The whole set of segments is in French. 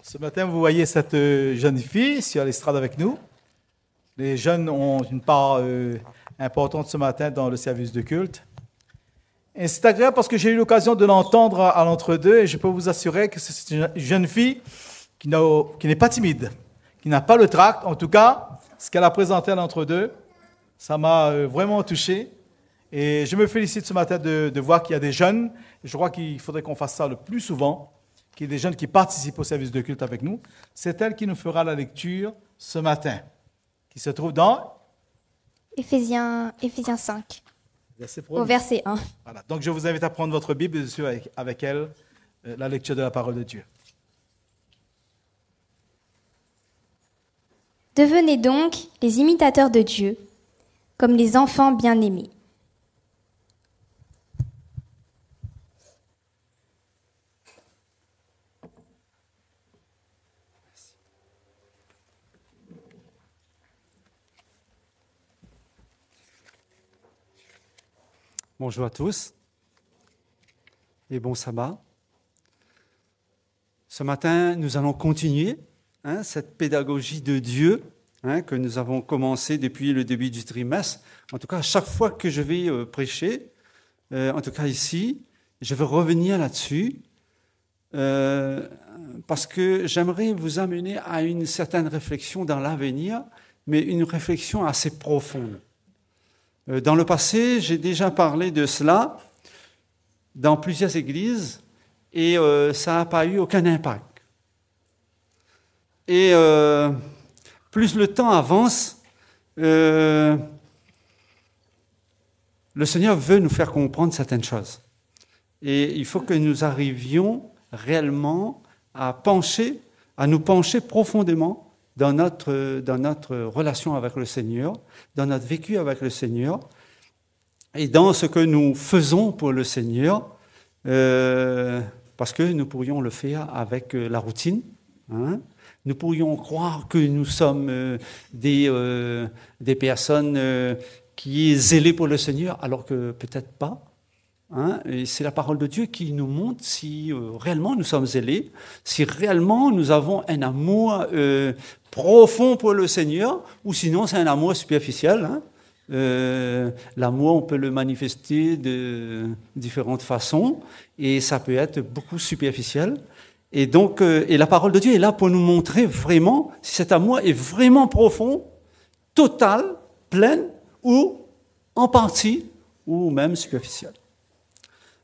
Ce matin, vous voyez cette jeune fille sur l'estrade avec nous. Les jeunes ont une part importante ce matin dans le service de culte. Et c'est agréable parce que j'ai eu l'occasion de l'entendre à l'entre-deux et je peux vous assurer que c'est une jeune fille qui n'est pas timide, qui n'a pas le trac. En tout cas, ce qu'elle a présenté à l'entre-deux, ça m'a vraiment touché. Et je me félicite ce matin de voir qu'il y a des jeunes. Je crois qu'il faudrait qu'on fasse ça le plus souvent, qu'il y ait des jeunes qui participent au service de culte avec nous. C'est elle qui nous fera la lecture ce matin, qui se trouve dans Éphésiens 5, au verset 1. Voilà. Donc je vous invite à prendre votre Bible et de suivre avec elle la lecture de la parole de Dieu. Devenez donc les imitateurs de Dieu, comme les enfants bien-aimés. Bonjour à tous et bon sabbat. Ce matin, nous allons continuer cette pédagogie de Dieu que nous avons commencé depuis le début du trimestre. En tout cas, à chaque fois que je vais prêcher, en tout cas ici, je vais revenir là-dessus parce que j'aimerais vous amener à une certaine réflexion dans l'avenir, mais une réflexion assez profonde. Dans le passé, j'ai déjà parlé de cela dans plusieurs églises et ça n'a pas eu aucun impact. Et plus le temps avance, le Seigneur veut nous faire comprendre certaines choses. Et il faut que nous arrivions réellement à nous pencher profondément dans notre relation avec le Seigneur, dans notre vécu avec le Seigneur, et dans ce que nous faisons pour le Seigneur, parce que nous pourrions le faire avec la routine. Nous pourrions croire que nous sommes des personnes qui sont zélées pour le Seigneur, alors que peut-être pas. Et c'est la parole de Dieu qui nous montre si réellement nous sommes zélés, si réellement nous avons un amour profond pour le Seigneur, ou sinon c'est un amour superficiel. L'amour, on peut le manifester de différentes façons, et ça peut être beaucoup superficiel. Et donc, et la parole de Dieu est là pour nous montrer vraiment si cet amour est vraiment profond, total, plein, ou en partie ou même superficielle.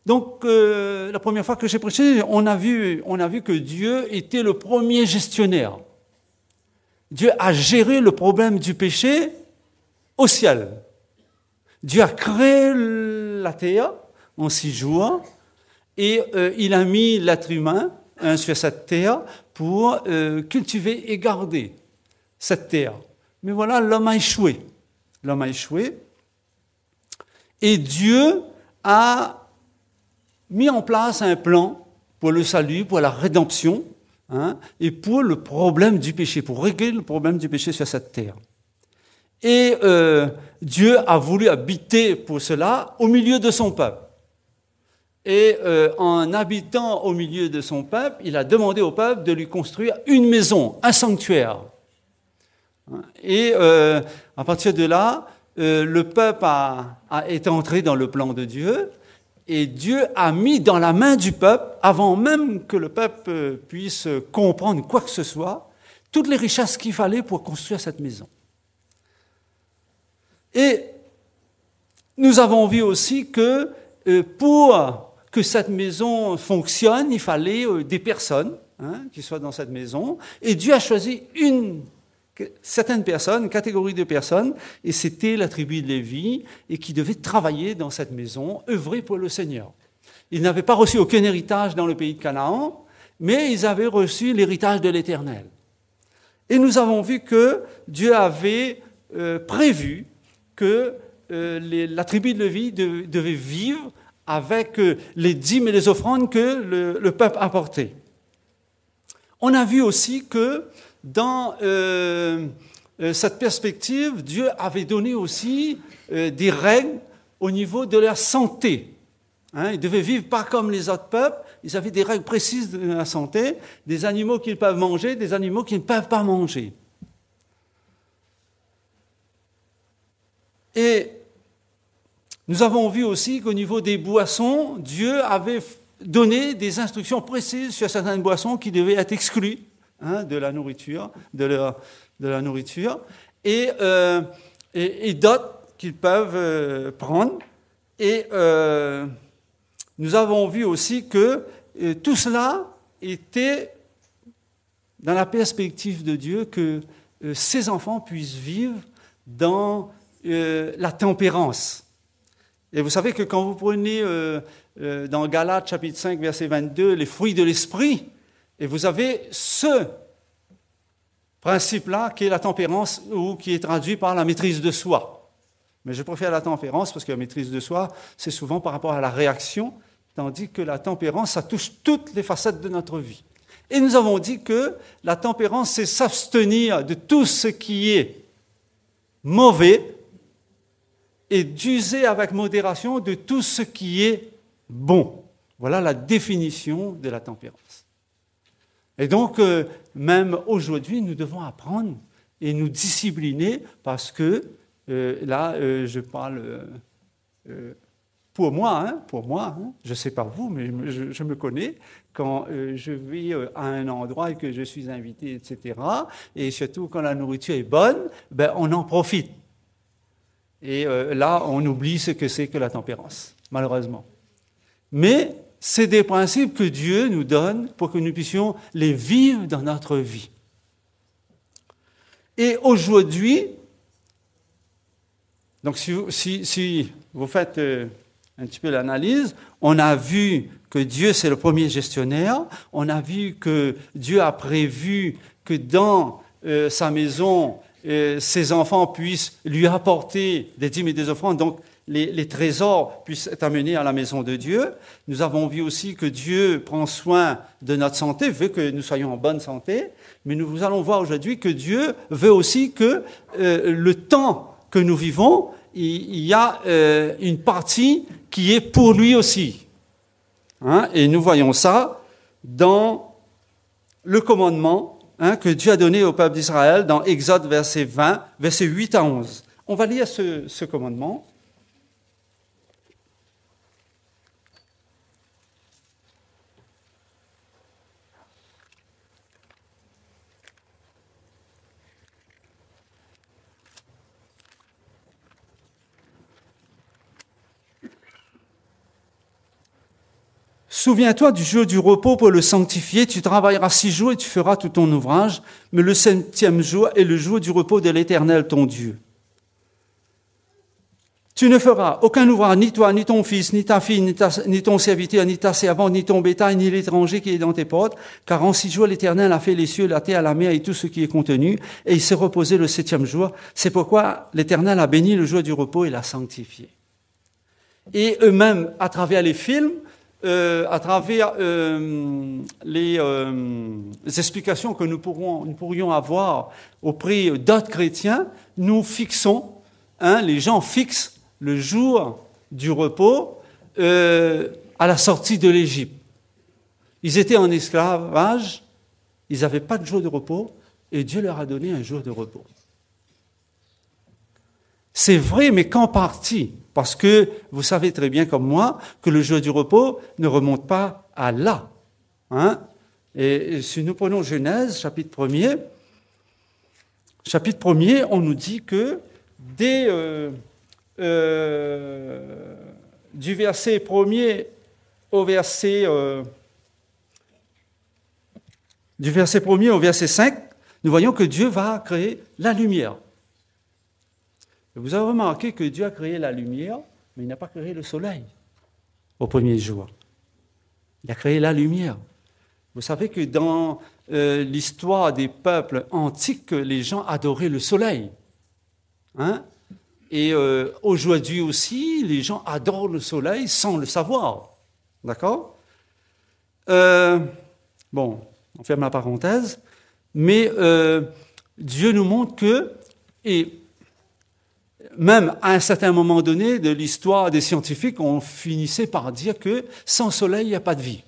Donc, la première fois que j'ai prêché, on a vu que Dieu était le premier gestionnaire. Dieu a géré le problème du péché au ciel. Dieu a créé la terre en 6 jours et il a mis l'être humain sur cette terre pour cultiver et garder cette terre. Mais voilà, l'homme a échoué. L'homme a échoué et Dieu a mis en place un plan pour le salut, pour la rédemption, et pour le problème du péché, pour régler le problème du péché sur cette terre. Et Dieu a voulu habiter pour cela au milieu de son peuple. Et en habitant au milieu de son peuple, il a demandé au peuple de lui construire une maison, un sanctuaire. Et à partir de là, le peuple est entré dans le plan de Dieu. Et Dieu a mis dans la main du peuple, avant même que le peuple puisse comprendre quoi que ce soit, toutes les richesses qu'il fallait pour construire cette maison. Et nous avons vu aussi que pour que cette maison fonctionne, il fallait des personnes qui soient dans cette maison. Et Dieu a choisi certaines personnes, une catégorie de personnes, et c'était la tribu de Lévi, et qui devait travailler dans cette maison, œuvrer pour le Seigneur. Ils n'avaient pas reçu aucun héritage dans le pays de Canaan, mais ils avaient reçu l'héritage de l'Éternel. Et nous avons vu que Dieu avait prévu que la tribu de Lévi devait vivre avec les dîmes et les offrandes que le peuple apportait. On a vu aussi que dans cette perspective, Dieu avait donné aussi des règles au niveau de leur santé. Ils devaient vivre pas comme les autres peuples, ils avaient des règles précises de la santé, des animaux qu'ils peuvent manger, des animaux qu'ils ne peuvent pas manger. Et nous avons vu aussi qu'au niveau des boissons, Dieu avait donné des instructions précises sur certaines boissons qui devaient être exclues de la nourriture, de la nourriture, et d'autres qu'ils peuvent prendre. Et nous avons vu aussi que tout cela était dans la perspective de Dieu que ses enfants puissent vivre dans la tempérance. Et vous savez que quand vous prenez dans Galates chapitre 5, verset 22, les fruits de l'esprit, et vous avez ce principe-là qui est la tempérance ou qui est traduit par la maîtrise de soi. Mais je préfère la tempérance parce que la maîtrise de soi, c'est souvent par rapport à la réaction, tandis que la tempérance, ça touche toutes les facettes de notre vie. Et nous avons dit que la tempérance, c'est s'abstenir de tout ce qui est mauvais et d'user avec modération de tout ce qui est bon. Voilà la définition de la tempérance. Et donc, même aujourd'hui, nous devons apprendre et nous discipliner parce que, je parle pour moi, je ne sais pas vous, mais je me connais, quand je vais à un endroit et que je suis invité, etc., et surtout quand la nourriture est bonne, on en profite. Et là, on oublie ce que c'est que la tempérance, malheureusement. Mais c'est des principes que Dieu nous donne pour que nous puissions les vivre dans notre vie. Et aujourd'hui, donc si vous faites un petit peu l'analyse, on a vu que Dieu c'est le premier gestionnaire, on a vu que Dieu a prévu que dans sa maison, ses enfants puissent lui apporter des dîmes et des offrandes, donc les trésors puissent être amenés à la maison de Dieu. Nous avons vu aussi que Dieu prend soin de notre santé, veut que nous soyons en bonne santé, mais nous allons voir aujourd'hui que Dieu veut aussi que le temps que nous vivons, il y a une partie qui est pour lui aussi. Et nous voyons ça dans le commandement que Dieu a donné au peuple d'Israël dans Exode verset 20, versets 8 à 11. On va lire ce commandement. Souviens-toi du jour du repos pour le sanctifier. Tu travailleras 6 jours et tu feras tout ton ouvrage. Mais le 7e jour est le jour du repos de l'Éternel, ton Dieu. Tu ne feras aucun ouvrage, ni toi, ni ton fils, ni ta fille, ni ton serviteur, ni ta servante, ni ton bétail, ni l'étranger qui est dans tes portes, car en 6 jours l'Éternel a fait les cieux, la terre, la mer et tout ce qui est contenu, et il s'est reposé le 7e jour. C'est pourquoi l'Éternel a béni le jour du repos et l'a sanctifié. Et eux-mêmes, à travers les films, à travers les explications que nous pourrions avoir auprès d'autres chrétiens, nous fixons, les gens fixent le jour du repos à la sortie de l'Égypte. Ils étaient en esclavage, ils n'avaient pas de jour de repos, et Dieu leur a donné un jour de repos. C'est vrai, mais qu'en partie, parce que vous savez très bien comme moi que le jour du repos ne remonte pas à là. Et si nous prenons Genèse, chapitre 1er, on nous dit que du verset 1er au verset 5, nous voyons que Dieu va créer la lumière. Vous avez remarqué que Dieu a créé la lumière, mais il n'a pas créé le soleil au premier jour. Il a créé la lumière. Vous savez que dans l'histoire des peuples antiques, les gens adoraient le soleil. Et aujourd'hui aussi, les gens adorent le soleil sans le savoir. D'accord ? Bon, on ferme la parenthèse. Mais Dieu nous montre que, et même à un certain moment donné de l'histoire des scientifiques, on finissait par dire que sans soleil, il n'y a pas de vie.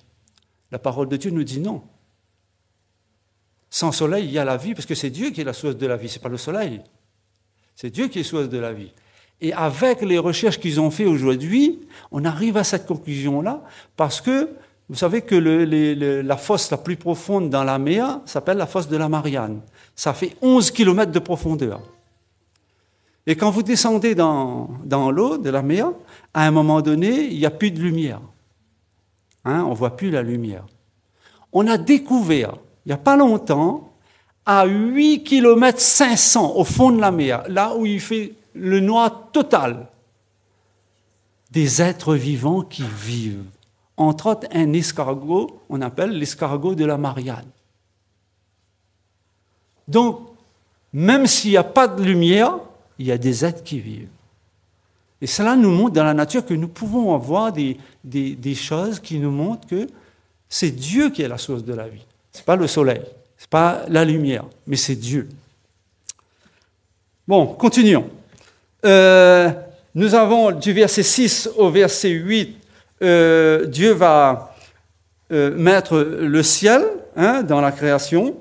La parole de Dieu nous dit non. Sans soleil, il y a la vie, parce que c'est Dieu qui est la source de la vie, ce n'est pas le soleil. C'est Dieu qui est source de la vie. Et avec les recherches qu'ils ont faites aujourd'hui, on arrive à cette conclusion-là, parce que vous savez que la fosse la plus profonde dans la mer s'appelle la fosse de la Marianne. Ça fait 11 km de profondeur. Et quand vous descendez dans l'eau de la mer, à un moment donné, il n'y a plus de lumière. On ne voit plus la lumière. On a découvert, il n'y a pas longtemps, à 8 km 500 au fond de la mer, là où il fait le noir total, des êtres vivants qui vivent. Entre autres, un escargot, on appelle l'escargot de la Marianne. Donc, même s'il n'y a pas de lumière, il y a des êtres qui vivent. Et cela nous montre dans la nature que nous pouvons avoir des choses qui nous montrent que c'est Dieu qui est la source de la vie. Ce n'est pas le soleil, ce n'est pas la lumière, mais c'est Dieu. Bon, continuons. Nous avons du verset 6 au verset 8, Dieu va mettre le ciel dans la création.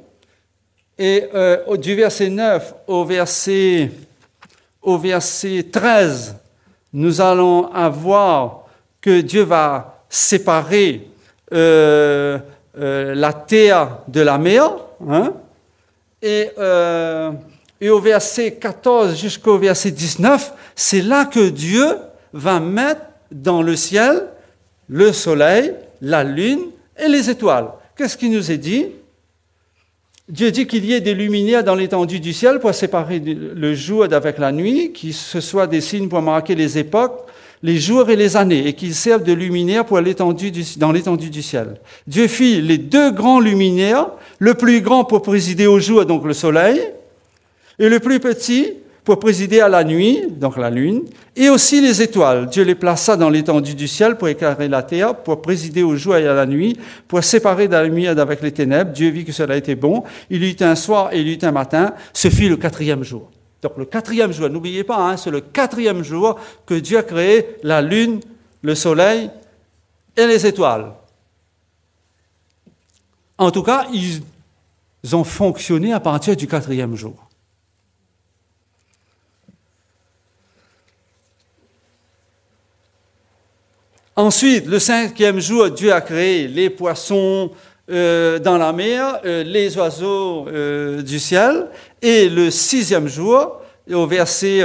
Et du verset 9 au verset 13, nous allons avoir que Dieu va séparer la terre de la mer. Et au verset 14 jusqu'au verset 19, c'est là que Dieu va mettre dans le ciel le soleil, la lune et les étoiles. Qu'est-ce qui nous est dit ? Dieu dit qu'il y ait des luminaires dans l'étendue du ciel pour séparer le jour d'avec la nuit, que ce soit des signes pour marquer les époques, les jours et les années, et qu'ils servent de luminaires pour dans l'étendue du ciel. Dieu fit les 2 grands luminaires, le plus grand pour présider au jour, donc le soleil, et le plus petit pour présider à la nuit, donc la lune, et aussi les étoiles. Dieu les plaça dans l'étendue du ciel pour éclairer la terre, pour présider au jour et à la nuit, pour séparer la lumière d'avec les ténèbres. Dieu vit que cela était bon. Il y eut un soir et il y eut un matin. Ce fut le 4e jour. Donc le 4e jour, n'oubliez pas, c'est le 4e jour que Dieu a créé la lune, le soleil et les étoiles. En tout cas, ils ont fonctionné à partir du 4e jour. Ensuite, le 5e jour, Dieu a créé les poissons dans la mer, les oiseaux du ciel. Et le 6e jour, au verset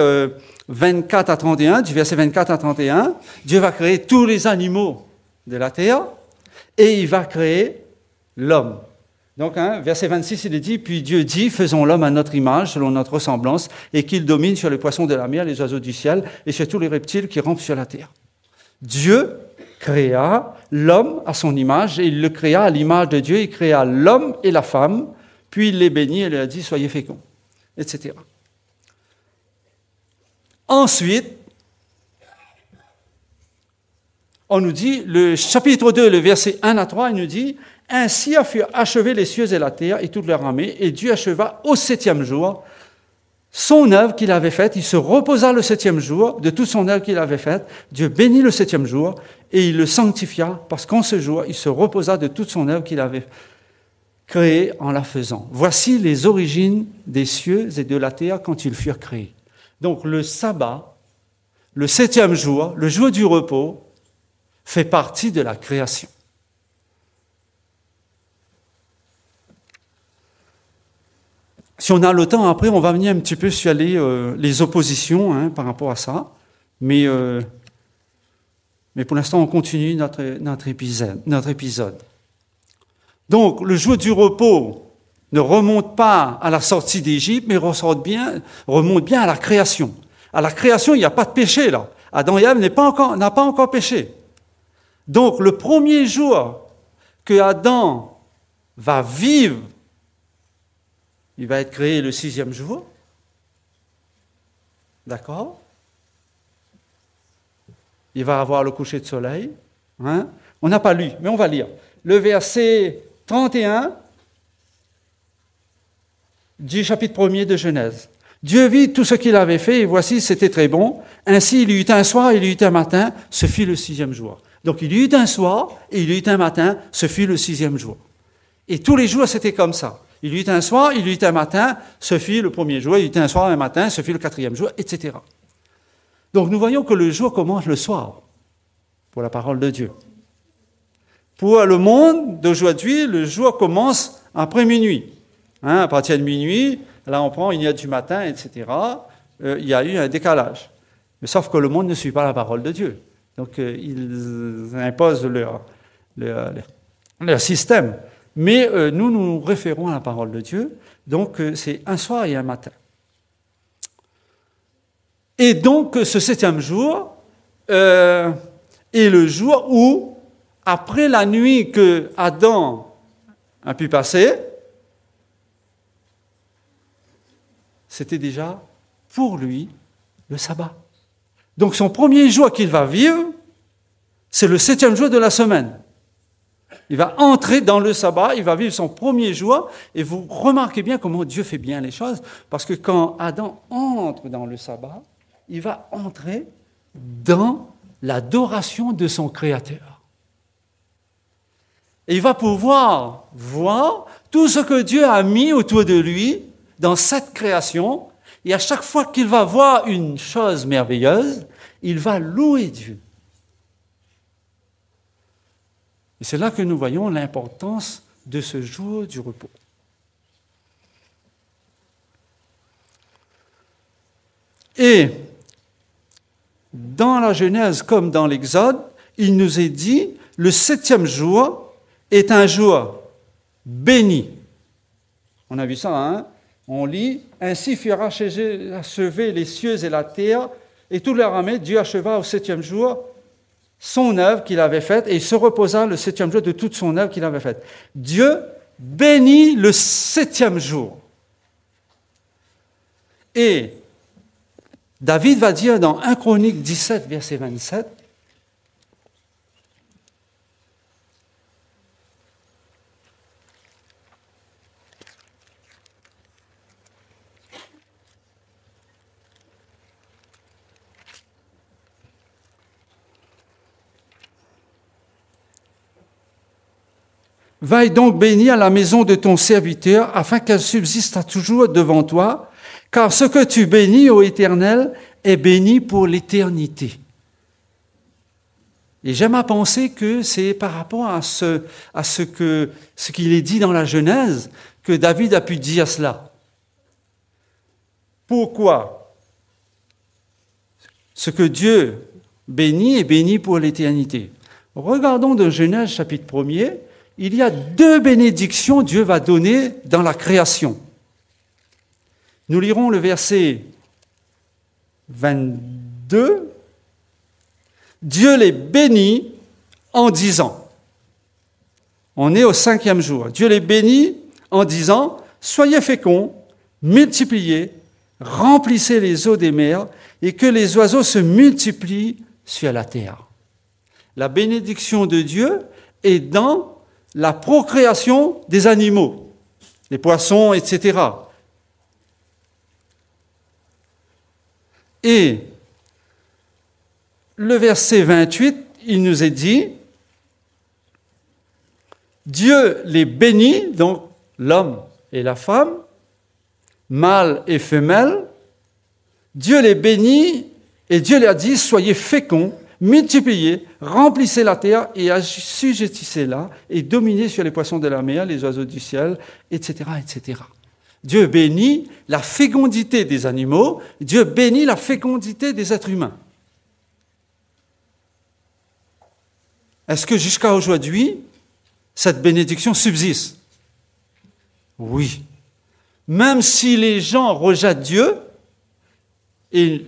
24 à 31, du verset 24 à 31, Dieu va créer tous les animaux de la terre. et il va créer l'homme. Donc, verset 26, il est dit, puis Dieu dit, faisons l'homme à notre image, selon notre ressemblance, et qu'il domine sur les poissons de la mer, les oiseaux du ciel, et sur tous les reptiles qui rampent sur la terre. Dieu créa l'homme à son image, et il le créa à l'image de Dieu, il créa l'homme et la femme, puis il les bénit et il leur a dit, soyez féconds, etc. Ensuite, on nous dit, le chapitre 2, le verset 1 à 3, il nous dit, « Ainsi furent achevés les cieux et la terre et toute leur armée, et Dieu acheva au 7e jour son œuvre qu'il avait faite. Il se reposa le 7e jour de toute son œuvre qu'il avait faite. Dieu bénit le 7e jour, et il le sanctifia, parce qu'en ce jour, il se reposa de toute son œuvre qu'il avait créée en la faisant. Voici les origines des cieux et de la terre quand ils furent créés. » Donc le sabbat, le 7e jour, le jour du repos, fait partie de la création. Si on a le temps, après, on va venir un petit peu sur les oppositions par rapport à ça. Mais pour l'instant, on continue notre épisode. Donc, le jour du repos ne remonte pas à la sortie d'Égypte, mais remonte bien à la création. À la création, il n'y a pas de péché, là. Adam et Ève n'a pas encore péché. Donc, le premier jour que Adam va vivre, il va être créé le 6e jour. D'accord? Il va avoir le coucher de soleil. On n'a pas lu, mais on va lire. Le verset 31 du chapitre 1er de Genèse. Dieu vit tout ce qu'il avait fait, et voici, c'était très bon. Ainsi, il y eut un soir, il y eut un matin, ce fut le 6e jour. Donc, il y eut un soir, et il y eut un matin, ce fut le 6e jour. Et tous les jours, c'était comme ça. Il y eut un soir, il y eut un matin, ce fut le 1er jour, il y eut un soir, un matin, ce fut le 4e jour, etc. Donc nous voyons que le jour commence le soir, pour la parole de Dieu. Pour le monde d'aujourd'hui, le jour commence après minuit. À partir de minuit, là on prend, il y a du matin, etc. Il y a eu un décalage. Mais sauf que le monde ne suit pas la parole de Dieu. Donc ils imposent leur système. Mais nous nous référons à la parole de Dieu, donc c'est un soir et un matin. Et donc ce 7e jour est le jour où, après la nuit que Adam a pu passer, c'était déjà pour lui le sabbat. Donc son premier jour qu'il va vivre, c'est le 7e jour de la semaine. Il va entrer dans le sabbat, il va vivre son premier jour, et vous remarquez bien comment Dieu fait bien les choses, parce que quand Adam entre dans le sabbat, il va entrer dans l'adoration de son Créateur. Et il va pouvoir voir tout ce que Dieu a mis autour de lui dans cette création, et à chaque fois qu'il va voir une chose merveilleuse, il va louer Dieu. Et c'est là que nous voyons l'importance de ce jour du repos. Et dans la Genèse comme dans l'Exode, il nous est dit, le 7e jour est un jour béni. On a vu ça, on lit, « Ainsi furent achevés les cieux et la terre, et toute leur armée, Dieu acheva au 7e jour son œuvre qu'il avait faite, et il se reposa le 7e jour de toute son œuvre qu'il avait faite. » Dieu bénit le 7e jour. Et David va dire dans 1 Chronique 17, verset 27, « Veille donc bénie à la maison de ton serviteur, afin qu'elle subsiste toujours devant toi, car ce que tu bénis, ô Éternel, est béni pour l'éternité. » Et j'aime à penser que c'est par rapport à ce qu'il est dit dans la Genèse que David a pu dire cela. Pourquoi? Ce que Dieu bénit est béni pour l'éternité. Regardons dans Genèse chapitre 1er, il y a 2 bénédictions que Dieu va donner dans la création. Nous lirons le verset 22. Dieu les bénit en disant, on est au 5e jour, Dieu les bénit en disant, soyez féconds, multipliez, remplissez les eaux des mers et que les oiseaux se multiplient sur la terre. La bénédiction de Dieu est dans la procréation des animaux, les poissons, etc. Et le verset 28, il nous est dit, Dieu les bénit, donc l'homme et la femme, mâle et femelle, Dieu les bénit et Dieu leur dit, soyez féconds, multipliez, remplissez la terre et assujettissez-la et dominez sur les poissons de la mer, les oiseaux du ciel, etc., etc. Dieu bénit la fécondité des animaux, Dieu bénit la fécondité des êtres humains. Est-ce que jusqu'à aujourd'hui, cette bénédiction subsiste? Oui. Même si les gens rejettent Dieu et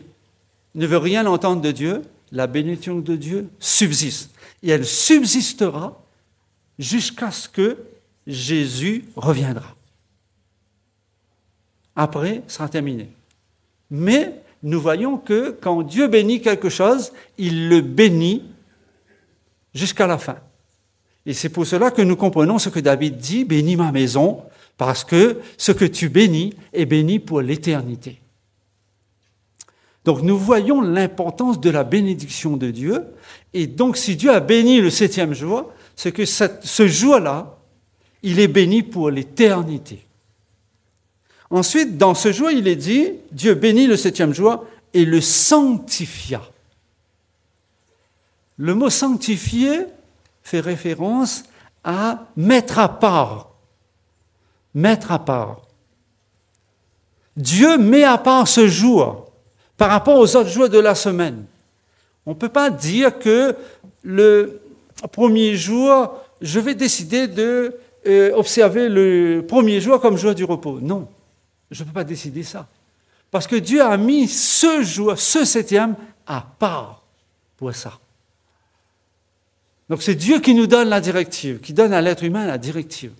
ne veulent rien entendre de Dieu, la bénédiction de Dieu subsiste. Et elle subsistera jusqu'à ce que Jésus reviendra. Après, sera terminé. Mais nous voyons que quand Dieu bénit quelque chose, il le bénit jusqu'à la fin. Et c'est pour cela que nous comprenons ce que David dit, « Bénis ma maison », parce que ce que tu bénis est béni pour l'éternité. Donc nous voyons l'importance de la bénédiction de Dieu. Et donc si Dieu a béni le 7e jour, c'est que ce jour-là, il est béni pour l'éternité. Ensuite, dans ce jour, il est dit, Dieu bénit le 7e jour et le sanctifia. Le mot sanctifier fait référence à mettre à part. Mettre à part. Dieu met à part ce jour par rapport aux autres jours de la semaine. On ne peut pas dire que le premier jour, je vais décider d'observer le premier jour comme jour du repos. Non, je ne peux pas décider ça. Parce que Dieu a mis ce jour, ce 7e, à part pour ça. Donc c'est Dieu qui nous donne la directive, qui donne à l'être humain la directive.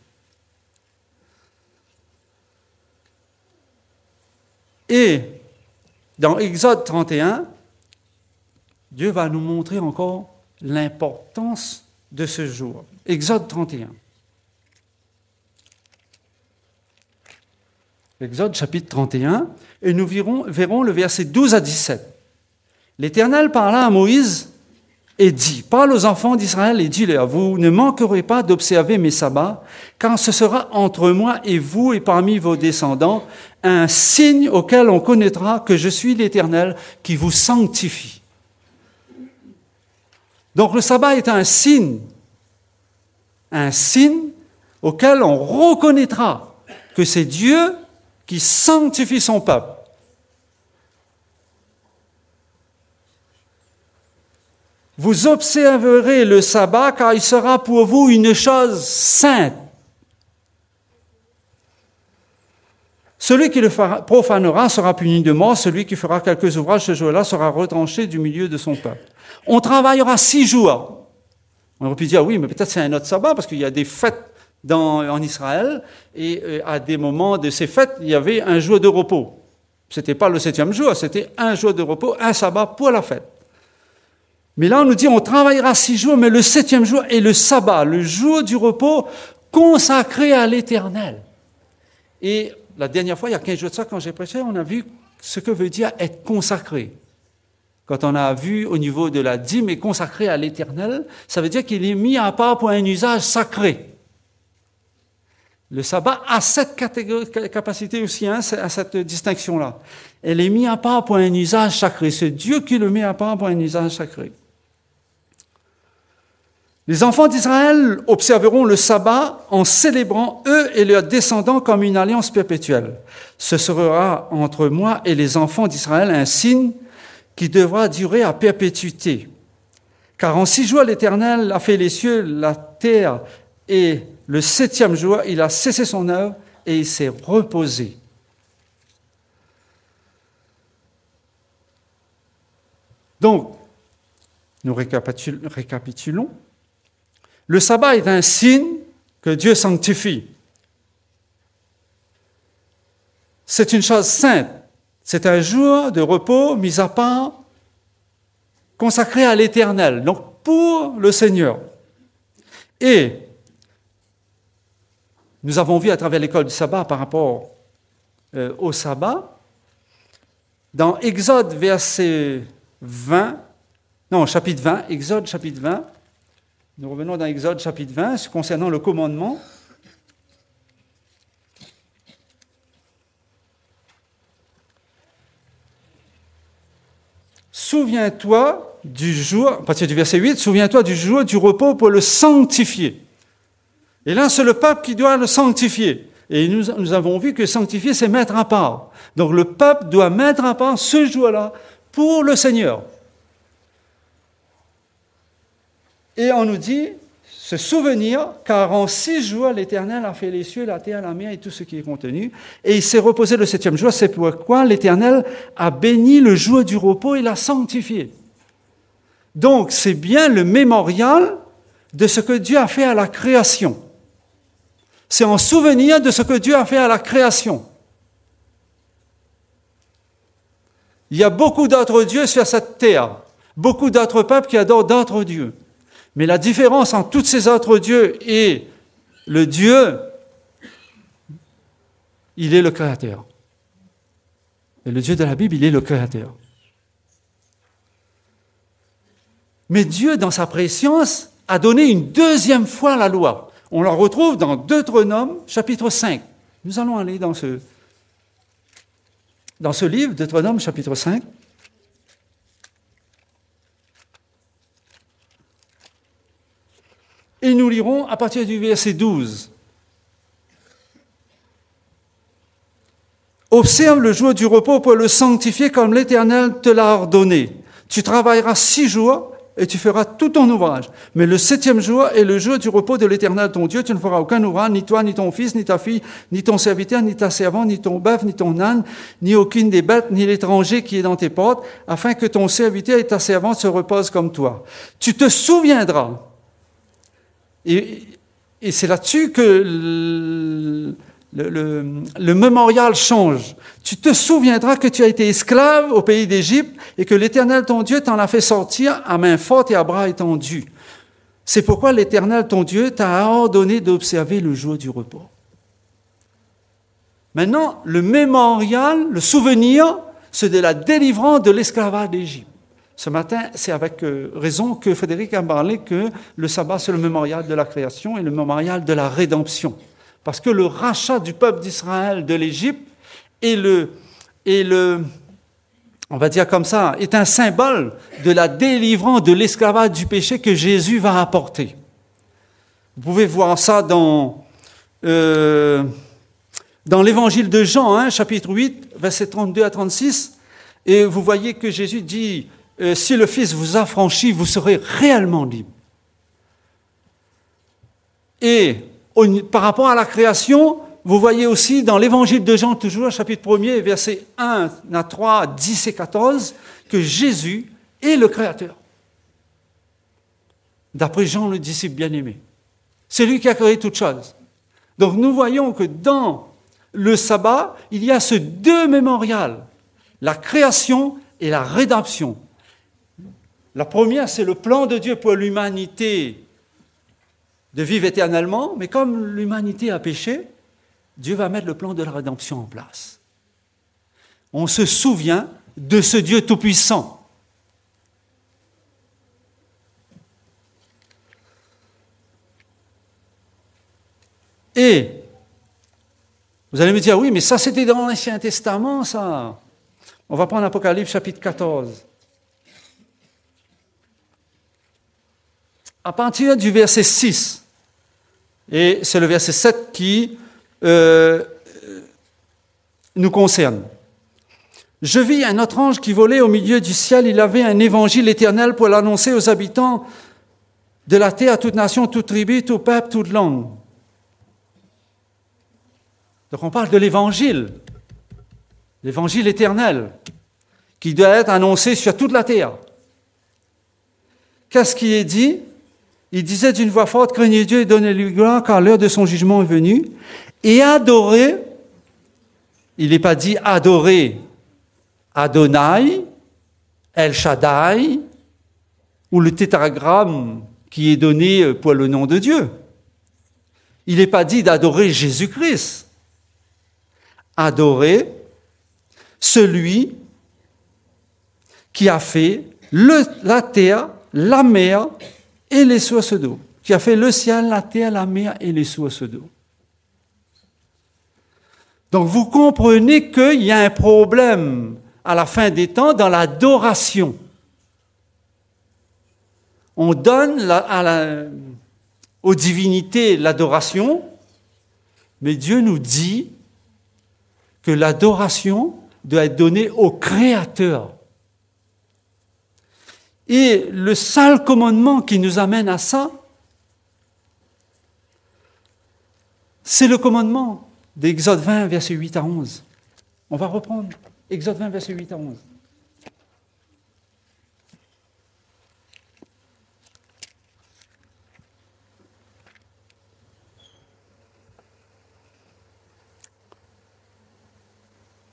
Et dans Exode 31, Dieu va nous montrer encore l'importance de ce jour. Exode 31. Exode chapitre 31, et nous verrons le verset 12 à 17. L'Éternel parla à Moïse et dit, parle aux enfants d'Israël et dis-leur, vous ne manquerez pas d'observer mes sabbats, car ce sera entre moi et vous et parmi vos descendants un signe auquel on connaîtra que je suis l'Éternel qui vous sanctifie. Donc le sabbat est un signe auquel on reconnaîtra que c'est Dieu qui sanctifie son peuple. Vous observerez le sabbat car il sera pour vous une chose sainte. Celui qui le profanera sera puni de mort, celui qui fera quelques ouvrages ce jour-là sera retranché du milieu de son peuple. On travaillera 6 jours. On aurait pu dire, oui, mais peut-être c'est un autre sabbat, parce qu'il y a des fêtes en Israël, et à des moments de ces fêtes, il y avait un jour de repos. Ce n'était pas le 7e jour, c'était un jour de repos, un sabbat pour la fête. Mais là, on nous dit, on travaillera 6 jours, mais le 7e jour est le sabbat, le jour du repos consacré à l'Éternel. Et la dernière fois, il y a 15 jours de ça, quand j'ai prêché, on a vu ce que veut dire être consacré. Quand on a vu au niveau de la dîme et consacré à l'Éternel, ça veut dire qu'il est mis à part pour un usage sacré. Le sabbat a cette capacité aussi, à cette distinction-là. Elle est mise à part pour un usage sacré. C'est Dieu qui le met à part pour un usage sacré. Les enfants d'Israël observeront le sabbat en célébrant eux et leurs descendants comme une alliance perpétuelle. Ce sera entre moi et les enfants d'Israël un signe qui devra durer à perpétuité. Car en 6 jours, l'Éternel a fait les cieux, la terre, et le 7e jour, il a cessé son œuvre et il s'est reposé. Donc, nous récapitulons. Le sabbat est un signe que Dieu sanctifie. C'est une chose sainte. C'est un jour de repos mis à part, consacré à l'Éternel, donc pour le Seigneur. Et nous avons vu à travers l'école du sabbat par rapport au sabbat, dans Exode chapitre 20, Exode chapitre 20, nous revenons dans Exode chapitre 20, concernant le commandement. Souviens-toi du jour, à partir du verset 8, souviens-toi du jour du repos pour le sanctifier. Et là, c'est le peuple qui doit le sanctifier. Et nous avons vu que sanctifier, c'est mettre à part. Donc le peuple doit mettre à part ce jour-là pour le Seigneur. Et on nous dit, se souvenir, car en 6 jours, l'Éternel a fait les cieux, la terre, la mer et tout ce qui est contenu. Et il s'est reposé le 7e jour. C'est pourquoi l'Éternel a béni le jour du repos et l'a sanctifié. Donc, c'est bien le mémorial de ce que Dieu a fait à la création. C'est en souvenir de ce que Dieu a fait à la création. Il y a beaucoup d'autres dieux sur cette terre, beaucoup d'autres peuples qui adorent d'autres dieux. Mais la différence entre tous ces autres dieux et le Dieu, il est le Créateur. Et le Dieu de la Bible, il est le Créateur. Mais Dieu, dans sa préscience, a donné une deuxième fois la loi. On la retrouve dans Deutéronome, chapitre 5. Nous allons aller dans ce livre, Deutéronome, chapitre 5. Et nous lirons à partir du verset 12. Observe le jour du repos pour le sanctifier comme l'Éternel te l'a ordonné. Tu travailleras 6 jours et tu feras tout ton ouvrage. Mais le 7e jour est le jour du repos de l'Éternel ton Dieu. Tu ne feras aucun ouvrage, ni toi, ni ton fils, ni ta fille, ni ton serviteur, ni ta servante, ni ton bœuf, ni ton âne, ni aucune des bêtes, ni l'étranger qui est dans tes portes, afin que ton serviteur et ta servante se reposent comme toi. Tu te souviendras. Et c'est là-dessus que le mémorial change. Tu te souviendras que tu as été esclave au pays d'Égypte et que l'Éternel ton Dieu t'en a fait sortir à main forte et à bras étendus. C'est pourquoi l'Éternel ton Dieu t'a ordonné d'observer le jour du repos. Maintenant, le mémorial, le souvenir, c'est de la délivrance de l'esclavage d'Égypte. Ce matin, c'est avec raison que Frédéric a parlé que le sabbat, c'est le mémorial de la création et le mémorial de la rédemption. Parce que le rachat du peuple d'Israël de l'Égypte on va dire comme ça, est un symbole de la délivrance de l'esclavage du péché que Jésus va apporter. Vous pouvez voir ça dans l'évangile de Jean, chapitre 8, versets 32 à 36, et vous voyez que Jésus dit « Si le Fils vous affranchit, vous serez réellement libre. » Et par rapport à la création, vous voyez aussi dans l'évangile de Jean, toujours, chapitre 1er, versets 1 à 3, 10 et 14, que Jésus est le Créateur. D'après Jean, le disciple bien-aimé. C'est lui qui a créé toutes choses. Donc nous voyons que dans le sabbat, il y a ce deux mémorials, la création et la rédemption. La première, c'est le plan de Dieu pour l'humanité de vivre éternellement, mais comme l'humanité a péché, Dieu va mettre le plan de la rédemption en place. On se souvient de ce Dieu tout-puissant. Et vous allez me dire, oui, mais ça c'était dans l'Ancien Testament, ça. On va prendre Apocalypse chapitre 14. À partir du verset 6, et c'est le verset 7 qui nous concerne. Je vis un autre ange qui volait au milieu du ciel. Il avait un évangile éternel pour l'annoncer aux habitants de la terre, à toute nation, toute tribu, tout peuple, toute langue. Donc on parle de l'évangile éternel, qui doit être annoncé sur toute la terre. Qu'est-ce qui est dit? Il disait d'une voix forte, craignez Dieu et donnez-lui gloire, car l'heure de son jugement est venue. Et adorez, il n'est pas dit adorer Adonai, El Shaddai, ou le tétragramme qui est donné pour le nom de Dieu. Il n'est pas dit d'adorer Jésus-Christ. Adorer celui qui a fait la terre, la mer et les sources d'eau. Qui a fait le ciel, la terre, la mer et les sources d'eau. Donc vous comprenez qu'il y a un problème à la fin des temps dans l'adoration. On donne aux divinités l'adoration, mais Dieu nous dit que l'adoration doit être donnée au Créateur. Et le seul commandement qui nous amène à ça, c'est le commandement d'Exode 20, versets 8 à 11. On va reprendre Exode 20, versets 8 à 11.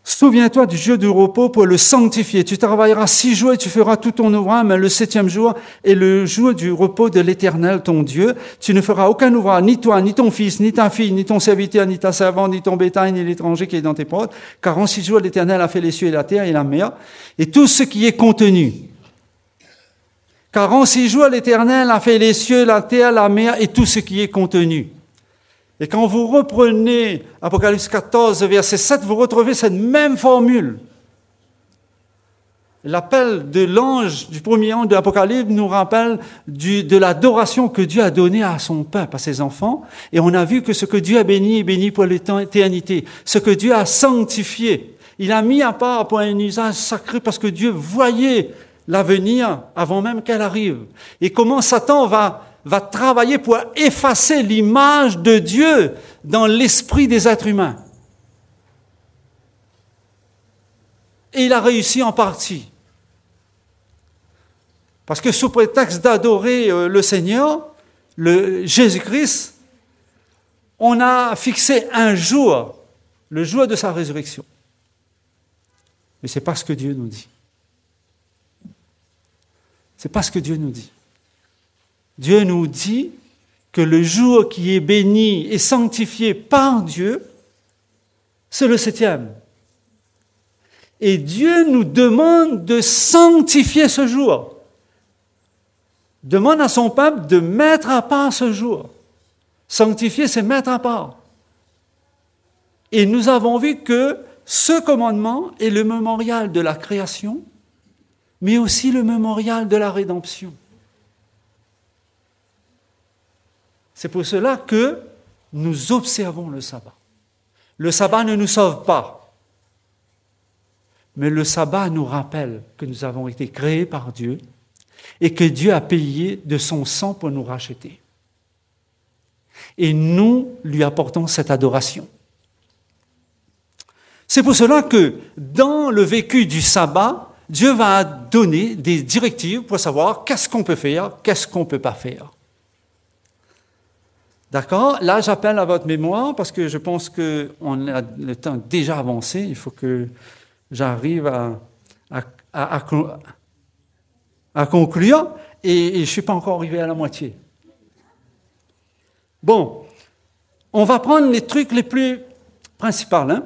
Souviens-toi du jour du repos pour le sanctifier. Tu travailleras 6 jours et tu feras tout ton ouvrage, mais le 7e jour est le jour du repos de l'Éternel, ton Dieu. Tu ne feras aucun ouvrage, ni toi, ni ton fils, ni ta fille, ni ton serviteur, ni ta servante, ni ton bétail, ni l'étranger qui est dans tes portes. Car en 6 jours, l'Éternel a fait les cieux et la terre et la mer, et tout ce qui est contenu. Car en 6 jours, l'Éternel a fait les cieux, la terre, la mer, et tout ce qui est contenu. Et quand vous reprenez Apocalypse 14, verset 7, vous retrouvez cette même formule. L'appel de l'ange, du premier ange de l'Apocalypse, nous rappelle de l'adoration que Dieu a donnée à son peuple, à ses enfants. Et on a vu que ce que Dieu a béni est béni pour l'éternité. Ce que Dieu a sanctifié, il a mis à part pour un usage sacré parce que Dieu voyait l'avenir avant même qu'elle arrive. Et comment Satan va travailler pour effacer l'image de Dieu dans l'esprit des êtres humains. Et il a réussi en partie. Parce que sous prétexte d'adorer le Seigneur, Jésus-Christ, on a fixé un jour, le jour de sa résurrection. Mais ce n'est pas ce que Dieu nous dit. Ce n'est pas ce que Dieu nous dit. Dieu nous dit que le jour qui est béni et sanctifié par Dieu, c'est le 7e. Et Dieu nous demande de sanctifier ce jour. Demande à son peuple de mettre à part ce jour. Sanctifier, c'est mettre à part. Et nous avons vu que ce commandement est le mémorial de la création, mais aussi le mémorial de la rédemption. C'est pour cela que nous observons le sabbat. Le sabbat ne nous sauve pas, mais le sabbat nous rappelle que nous avons été créés par Dieu et que Dieu a payé de son sang pour nous racheter. Et nous lui apportons cette adoration. C'est pour cela que dans le vécu du sabbat, Dieu va donner des directives pour savoir qu'est-ce qu'on peut faire, qu'est-ce qu'on ne peut pas faire. D'accord? Là, j'appelle à votre mémoire parce que je pense qu'on a le temps déjà avancé. Il faut que j'arrive à conclure et je ne suis pas encore arrivé à la moitié. Bon, on va prendre les trucs les plus principaux. Hein?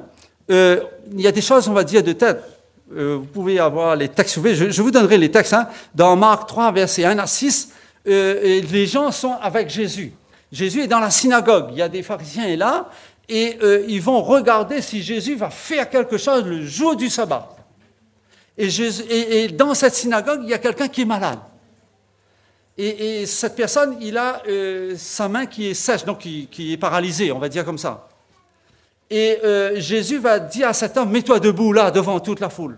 Il y a des choses, on va dire, de tête. Vous pouvez avoir les textes ouverts. Je vous donnerai les textes. Hein? Dans Marc 3, versets 1 à 6, les gens sont avec Jésus. Jésus est dans la synagogue, il y a des pharisiens là, et ils vont regarder si Jésus va faire quelque chose le jour du sabbat. Et dans cette synagogue, il y a quelqu'un qui est malade. Et cette personne, il a sa main qui est sèche, donc qui est paralysée, on va dire comme ça. Et Jésus va dire à cet homme, mets-toi debout là, devant toute la foule.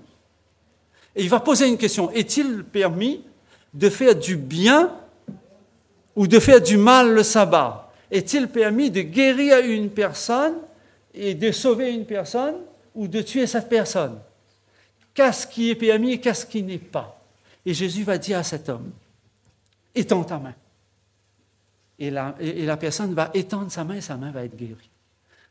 Et il va poser une question. Est-il permis de faire du bien ou de faire du mal le sabbat? Est-il permis de guérir une personne et de sauver une personne ou de tuer cette personne? Qu'est-ce qui est permis et qu'est-ce qui n'est pas? Et Jésus va dire à cet homme, étends ta main. Et la personne va étendre sa main et sa main va être guérie.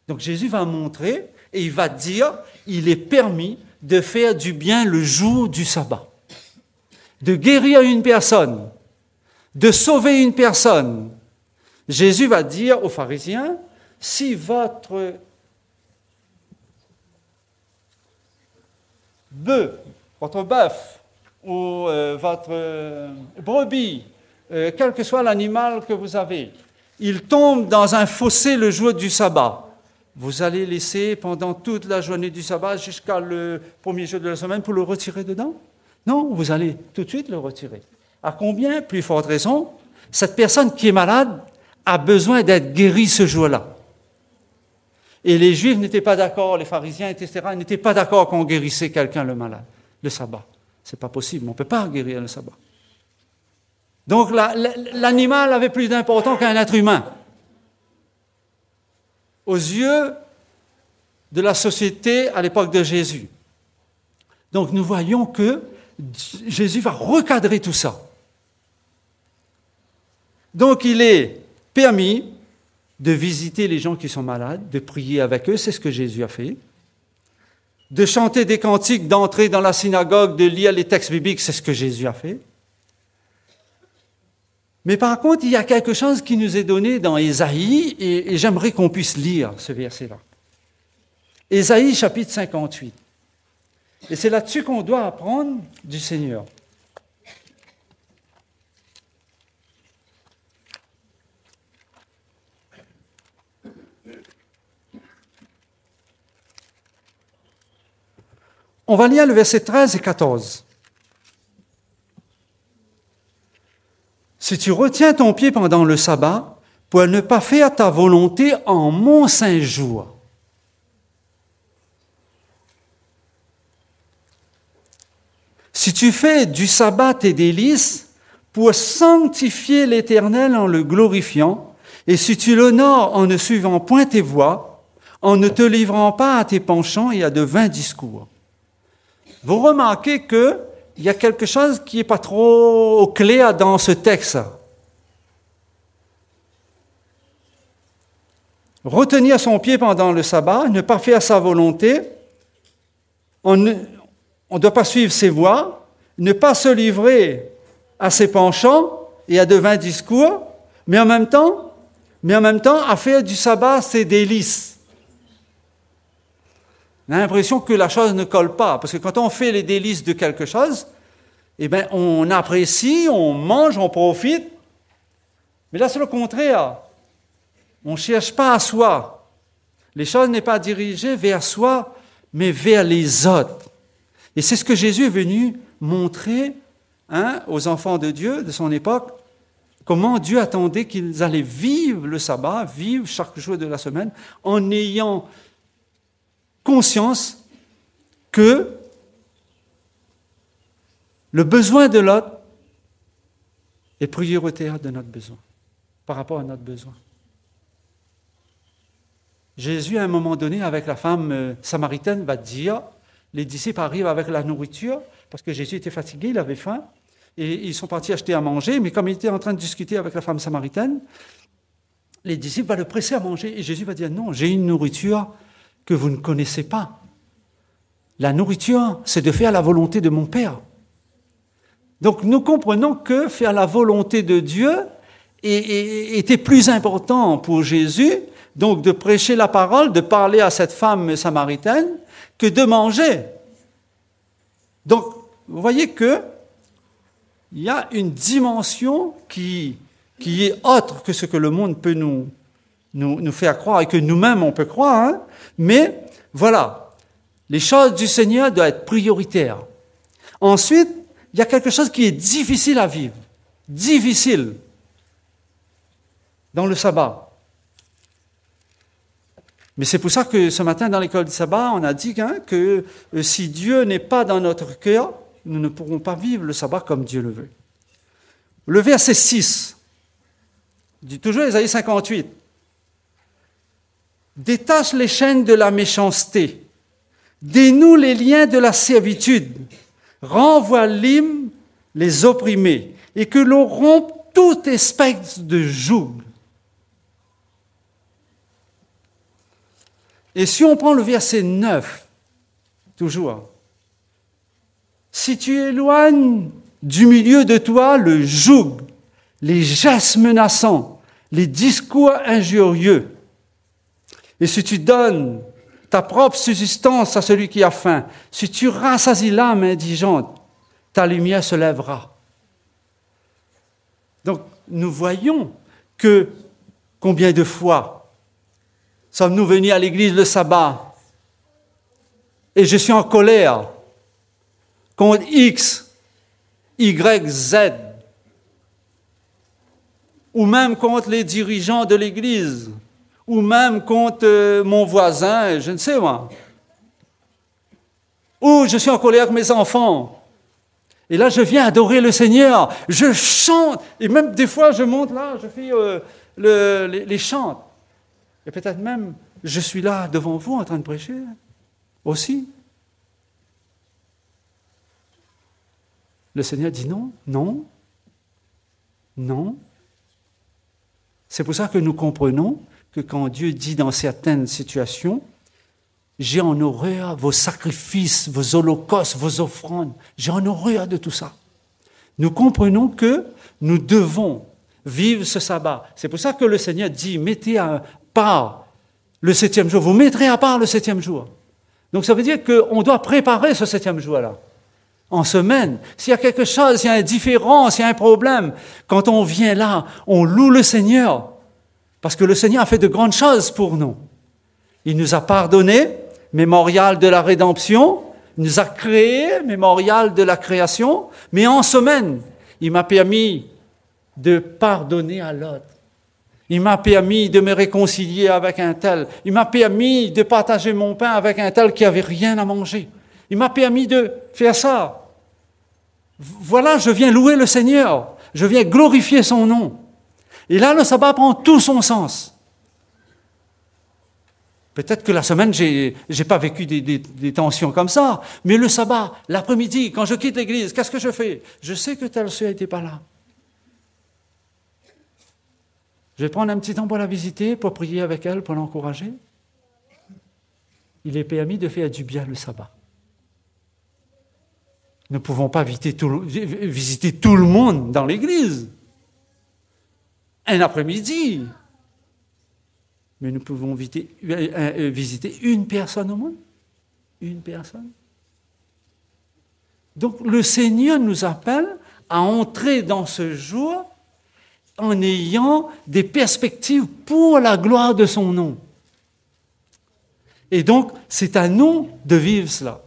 Donc Jésus va montrer et il va dire, il est permis de faire du bien le jour du sabbat, de guérir une personne, de sauver une personne. Jésus va dire aux pharisiens, si votre bœuf ou votre brebis, quel que soit l'animal que vous avez, il tombe dans un fossé le jour du sabbat, vous allez laisser pendant toute la journée du sabbat jusqu'à le premier jour de la semaine pour le retirer dedans? Non, vous allez tout de suite le retirer. À combien, plus forte raison, cette personne qui est malade a besoin d'être guérie ce jour-là. Et les Juifs n'étaient pas d'accord, les pharisiens, etc., n'étaient pas d'accord qu'on guérissait quelqu'un le malade, le sabbat. C'est pas possible, on ne peut pas guérir le sabbat. Donc l'animal avait plus d'importance qu'un être humain. Aux yeux de la société à l'époque de Jésus. Donc nous voyons que Jésus va recadrer tout ça. Donc il est permis de visiter les gens qui sont malades, de prier avec eux, c'est ce que Jésus a fait. De chanter des cantiques, d'entrer dans la synagogue, de lire les textes bibliques, c'est ce que Jésus a fait. Mais par contre, il y a quelque chose qui nous est donné dans Ésaïe, et j'aimerais qu'on puisse lire ce verset-là. Ésaïe, chapitre 58. Et c'est là-dessus qu'on doit apprendre du Seigneur. On va lire le verset 13 et 14. Si tu retiens ton pied pendant le sabbat, pour ne pas faire ta volonté en mon saint jour. Si tu fais du sabbat tes délices, pour sanctifier l'Éternel en le glorifiant, et si tu l'honores en ne suivant point tes voies, en ne te livrant pas à tes penchants et à de vains discours. Vous remarquez qu'il y a quelque chose qui n'est pas trop clair dans ce texte. Retenir son pied pendant le sabbat, ne pas faire sa volonté, on ne doit pas suivre ses voies, ne pas se livrer à ses penchants et à de vains discours, mais en même temps, à faire du sabbat ses délices. On a l'impression que la chose ne colle pas, parce que quand on fait les délices de quelque chose, eh bien, on apprécie, on mange, on profite. Mais là, c'est le contraire. On ne cherche pas à soi. Les choses n'est pas dirigées vers soi, mais vers les autres. Et c'est ce que Jésus est venu montrer aux enfants de Dieu de son époque, comment Dieu attendait qu'ils allaient vivre le sabbat, vivre chaque jour de la semaine, en ayant conscience que le besoin de l'autre est prioritaire de notre besoin, par rapport à notre besoin. Jésus, à un moment donné, avec la femme samaritaine, va dire, les disciples arrivent avec la nourriture, parce que Jésus était fatigué, il avait faim, et ils sont partis acheter à manger, mais comme il était en train de discuter avec la femme samaritaine, les disciples vont le presser à manger, et Jésus va dire, non, j'ai une nourriture que vous ne connaissez pas. La nourriture, c'est de faire la volonté de mon Père. Donc nous comprenons que faire la volonté de Dieu était plus important pour Jésus, donc de prêcher la parole, de parler à cette femme samaritaine, que de manger. Donc, vous voyez que il y a une dimension qui est autre que ce que le monde peut nous faire croire et que nous-mêmes on peut croire, mais voilà, les choses du Seigneur doivent être prioritaires. Ensuite, il y a quelque chose qui est difficile à vivre, difficile dans le sabbat. Mais c'est pour ça que ce matin, dans l'école du sabbat, on a dit que si Dieu n'est pas dans notre cœur, nous ne pourrons pas vivre le sabbat comme Dieu le veut. Le verset 6, dit toujours Ésaïe 58, « Détache les chaînes de la méchanceté, dénoue les liens de la servitude, renvoie libre les opprimés, et que l'on rompe toute espèce de joug. » Et si on prend le verset 9, toujours, « Si tu éloignes du milieu de toi le joug, les gestes menaçants, les discours injurieux, et si tu donnes ta propre subsistance à celui qui a faim, si tu rassasies l'âme indigente, ta lumière se lèvera. » Donc, nous voyons que combien de fois sommes-nous venus à l'église le sabbat et je suis en colère contre X, Y, Z, ou même contre les dirigeants de l'église, ou même contre mon voisin, je ne sais moi. Ou je suis en colère avec mes enfants. Et là, je viens adorer le Seigneur. Je chante. Et même des fois, je monte là, je fais les chants. Et peut-être même, je suis là devant vous en train de prêcher aussi. Le Seigneur dit non, non, non. C'est pour ça que nous comprenons que quand Dieu dit dans certaines situations, j'ai en horreur vos sacrifices, vos holocaustes, vos offrandes, j'ai en horreur de tout ça. Nous comprenons que nous devons vivre ce sabbat. C'est pour ça que le Seigneur dit, mettez à part le 7e jour, vous mettrez à part le 7e jour. Donc ça veut dire qu'on doit préparer ce 7e jour-là. En semaine, s'il y a quelque chose, s'il y a un différent, s'il y a un problème, quand on vient là, on loue le Seigneur, parce que le Seigneur a fait de grandes choses pour nous. Il nous a pardonné, mémorial de la rédemption, il nous a créé, mémorial de la création, mais en semaine, il m'a permis de pardonner à l'autre. Il m'a permis de me réconcilier avec un tel. Il m'a permis de partager mon pain avec un tel qui n'avait rien à manger. Il m'a permis de faire ça. Voilà, je viens louer le Seigneur. Je viens glorifier son nom. Et là, le sabbat prend tout son sens. Peut-être que la semaine, j'ai pas vécu des tensions comme ça. Mais le sabbat, l'après-midi, quand je quitte l'église, qu'est-ce que je fais? Je sais que telle soeur n'était pas là. Je vais prendre un petit temps pour la visiter, pour prier avec elle, pour l'encourager. Il est permis de faire du bien le sabbat. Nous ne pouvons pas visiter tout le monde dans l'église. Un après-midi. Mais nous pouvons visiter une personne au moins. Une personne. Donc le Seigneur nous appelle à entrer dans ce jour en ayant des perspectives pour la gloire de son nom. Et donc, c'est à nous de vivre cela.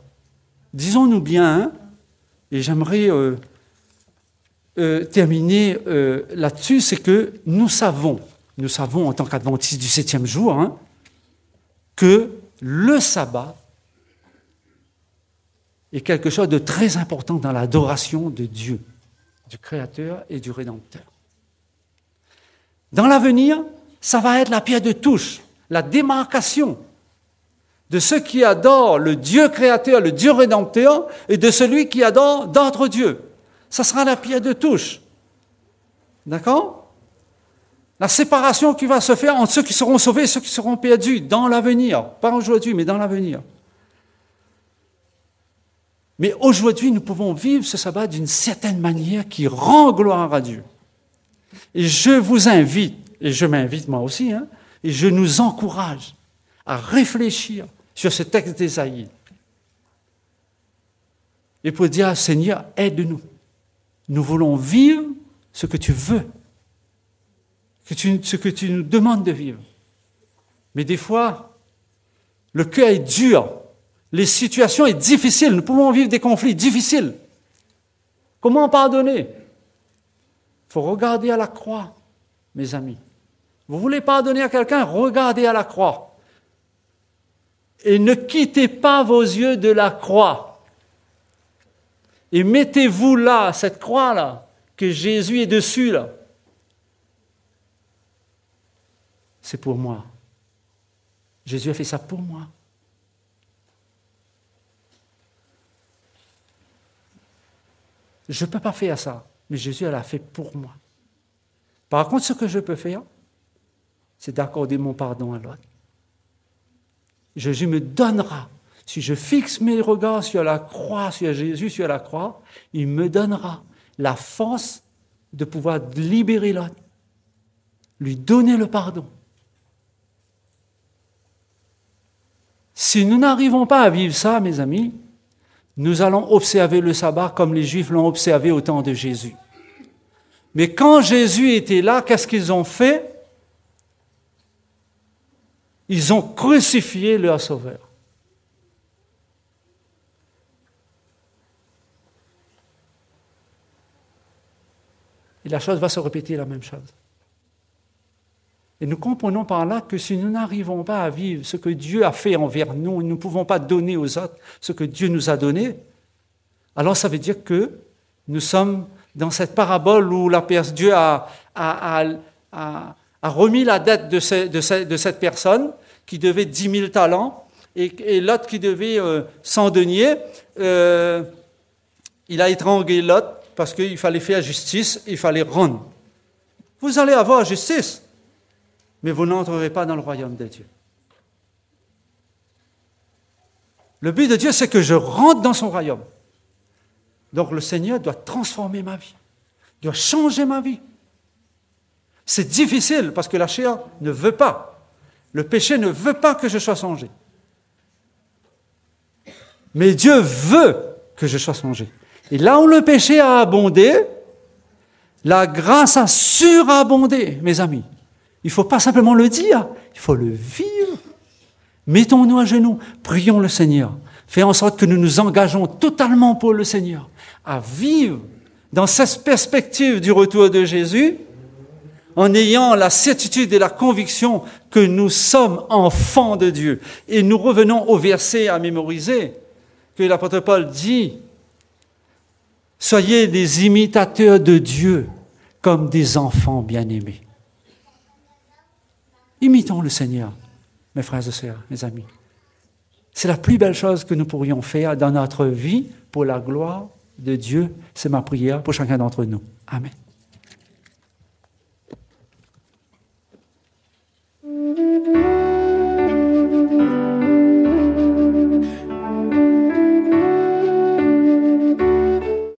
Disons-nous bien, hein, et j'aimerais terminer là-dessus, c'est que nous savons en tant qu'adventistes du 7e jour, hein, que le sabbat est quelque chose de très important dans l'adoration de Dieu, du Créateur et du Rédempteur. Dans l'avenir, ça va être la pierre de touche, la démarcation de ceux qui adorent le Dieu créateur, le Dieu rédempteur, et de celui qui adore d'autres dieux. Ça sera la pierre de touche. D'accord? La séparation qui va se faire entre ceux qui seront sauvés et ceux qui seront perdus dans l'avenir. Pas aujourd'hui, mais dans l'avenir. Mais aujourd'hui, nous pouvons vivre ce sabbat d'une certaine manière qui rend gloire à Dieu. Et je vous invite, et je m'invite moi aussi, hein, et je nous encourage à réfléchir sur ce texte d'Ésaïe. Et pour dire, Seigneur, aide-nous. Nous voulons vivre ce que tu veux, ce que tu nous demandes de vivre. Mais des fois, le cœur est dur, les situations sont difficiles, nous pouvons vivre des conflits difficiles. Comment pardonner? Il faut regarder à la croix, mes amis. Vous voulez pardonner à quelqu'un? Regardez à la croix. Et ne quittez pas vos yeux de la croix. Et mettez-vous là, cette croix-là, que Jésus est dessus, là. C'est pour moi. Jésus a fait ça pour moi. Je ne peux pas faire ça, mais Jésus l'a fait pour moi. Par contre, ce que je peux faire, c'est d'accorder mon pardon à l'autre. Jésus me donnera. Si je fixe mes regards sur la croix, sur Jésus, sur la croix, il me donnera la force de pouvoir libérer l'autre, lui donner le pardon. Si nous n'arrivons pas à vivre ça, mes amis, nous allons observer le sabbat comme les Juifs l'ont observé au temps de Jésus. Mais quand Jésus était là, qu'est-ce qu'ils ont fait? Ils ont crucifié leur Sauveur. Et la chose va se répéter, la même chose. Et nous comprenons par là que si nous n'arrivons pas à vivre ce que Dieu a fait envers nous, nous ne pouvons pas donner aux autres ce que Dieu nous a donné, alors ça veut dire que nous sommes dans cette parabole où Dieu a remis la dette de cette personne qui devait 10 000 talents et l'autre qui devait 100 deniers. Il a étranglé l'autre parce qu'il fallait faire justice, il fallait rendre. Vous allez avoir justice, mais vous n'entrerez pas dans le royaume de Dieu. Le but de Dieu, c'est que je rentre dans son royaume. Donc le Seigneur doit transformer ma vie, doit changer ma vie. C'est difficile parce que la chair ne veut pas. Le péché ne veut pas que je sois changé. Mais Dieu veut que je sois changé. Et là où le péché a abondé, la grâce a surabondé, mes amis. Il ne faut pas simplement le dire, il faut le vivre. Mettons-nous à genoux, prions le Seigneur. Fais en sorte que nous nous engageons totalement pour le Seigneur, à vivre dans cette perspective du retour de Jésus, en ayant la certitude et la conviction que nous sommes enfants de Dieu. Et nous revenons au verset à mémoriser, que l'apôtre Paul dit, « Soyez des imitateurs de Dieu comme des enfants bien-aimés. » Imitons le Seigneur, mes frères et sœurs, mes amis. C'est la plus belle chose que nous pourrions faire dans notre vie pour la gloire de Dieu. C'est ma prière pour chacun d'entre nous. Amen. Thank you.